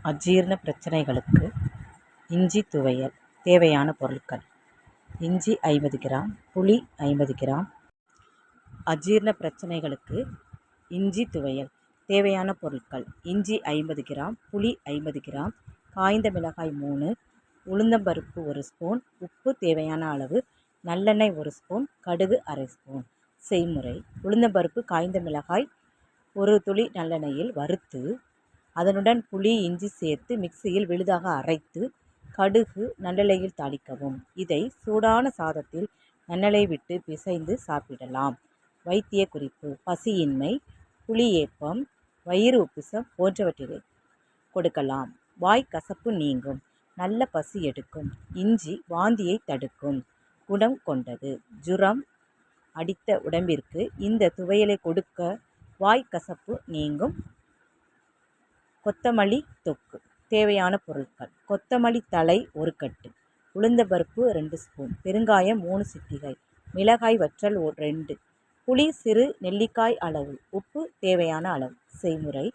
அஜீரண பிரச்சனைகளுக்கு இஞ்சி துவையல். தேவையான பொருட்கள்: இஞ்சி 50 கிராம், புளி 50 கிராம். அஜீரண பிரச்சனைகளுக்கு இஞ்சி துவையல். தேவையான பொருட்கள்: இஞ்சி 50 கிராம், புளி 50 கிராம், காய்ந்த மிளகாய் 3, உளுந்தம்பருப்பு 1 ஸ்பூன், உப்பு தேவையான அளவு, நல்லெண்ணெய் 1 ஸ்பூன், கடுகு அரை ஸ்பூன். செய்முறை: உளுந்தம்பருப்பு, காய்ந்த மிளகாய் 1 துளி நல்லெண்ணெயில் வறுத்து, அதனுடன் புளி, இஞ்சி சேர்த்து மிக்சியில் விழுதாக அரைத்து, கடுகு நல்லெண்ணெயில் தாளிக்கவும். இதை சூடான சாதத்தில் நல்லெண்ணெய் விட்டு பிசைந்து சாப்பிடலாம். வைத்திய குறிப்பு: பசியின்மை, புளியேப்பம், வயிறு உப்புசம் போன்றவற்றிற்கு கொடுக்கலாம். வாய் கசப்பு நீங்கும். நல்ல பசி எடுக்கும். இஞ்சி வாந்தியை தடுக்கும் குணம் கொண்டது. ஜுரம் அடித்த உடம்பிற்கு இந்த துவையலை கொடுக்க வாய் கசப்பு நீங்கும். கொத்தமல்லி தொக்கு. தேவையான பொருட்கள்: கொத்தமல்லி தழை 1 கட்டு, உளுந்தம்பருப்பு 2 ஸ்பூன், பெருங்காயம் 3 சிட்டிகை, மிளகாய் வற்றல் 2, புளி சிறு நெல்லிக்காய் அளவு, உப்பு தேவையான அளவு. செய்முறை: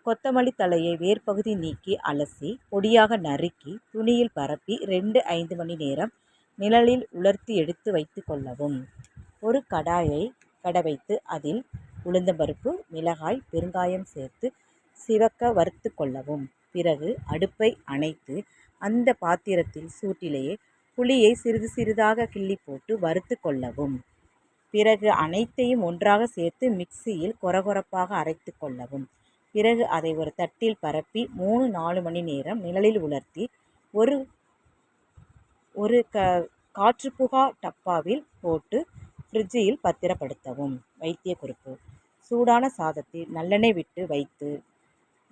கொத்தமல்லி தழையை வேர்பகுதி நீக்கி அலசி பொடியாக நறுக்கி துணியில் பரப்பி 2-5 மணி நேரம் நிழலில் உலர்த்தி எடுத்து வைத்து கொள்ளவும். ஒரு கடாயை வைத்து அதில் உளுந்தம்பருப்பு, மிளகாய், பெருங்காயம் சேர்த்து சிவக்க வறுத்து கொள்ளவும். பிறகு அடுப்பை அணைத்து அந்த பாத்திரத்தில் சூட்டிலேயே புளியை சிறிது சிறிதாக கிள்ளி போட்டு வறுத்து கொள்ளவும். பிறகு அனைத்தையும் ஒன்றாக சேர்த்து மிக்சியில் கொரகொரப்பாக அரைத்து கொள்ளவும். பிறகு அதை ஒரு தட்டில் பரப்பி 3-4 மணி நேரம் நிழலில் உலர்த்தி ஒரு காற்றுப்புகா டப்பாவில் போட்டு ஃப்ரிட்ஜில் பத்திரப்படுத்தவும். வைத்திய குறிப்பு: சூடான சாதத்தில் நல்லெண்ணெய் விட்டு வைத்து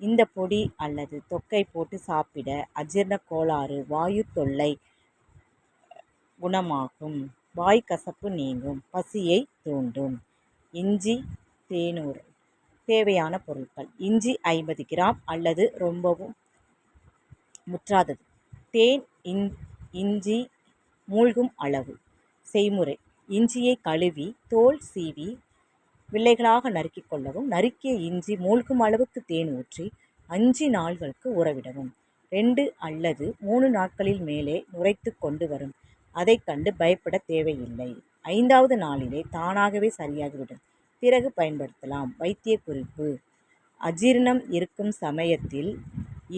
இந்த பொடி அல்லது தொக்கை போட்டு சாப்பிட அஜீரண கோளாறு, வாயு தொல்லை குணமாகும். வாய் கசப்பு நீங்கும். பசியை தூண்டும். இஞ்சி தேநீர். தேவையான பொருட்கள்: இஞ்சி 50 கிராம் அல்லது ரொம்பவும் முற்றாதது. தேன் இஞ்சி மூழ்கும் அளவு. செய்முறை: இஞ்சியை கழுவி தோல் சீவி வில்லைகளாக நறுக்கிக் கொள்ளவும். நறுக்கிய இஞ்சி மூழ்கும் அளவுக்கு தேன் ஊற்றி 5 நாட்களுக்கு ஊறவிடவும். 2 அல்லது 3 நாட்களில் மேலே நுரைத்து கொண்டு வரும். அதை கண்டு பயப்பட தேவையில்லை. 5வது நாளிலே தானாகவே சரியாகிவிடும். பிறகு பயன்படுத்தலாம். வைத்திய குறிப்பு: அஜீரணம் இருக்கும் சமயத்தில்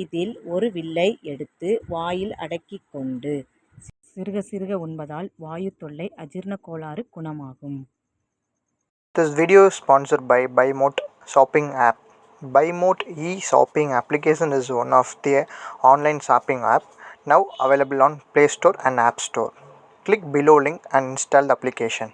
இதில் ஒரு வில்லை எடுத்து வாயில் அடக்கிக் கொண்டு சிறுக சிறுக உண்பதால் வாயு தொல்லை, அஜீரண கோளாறு குணமாகும். This video is sponsored by BuyMote shopping app. BuyMote e-shopping application is one of the online shopping app now available on Play Store and App Store. Click below link and install the application.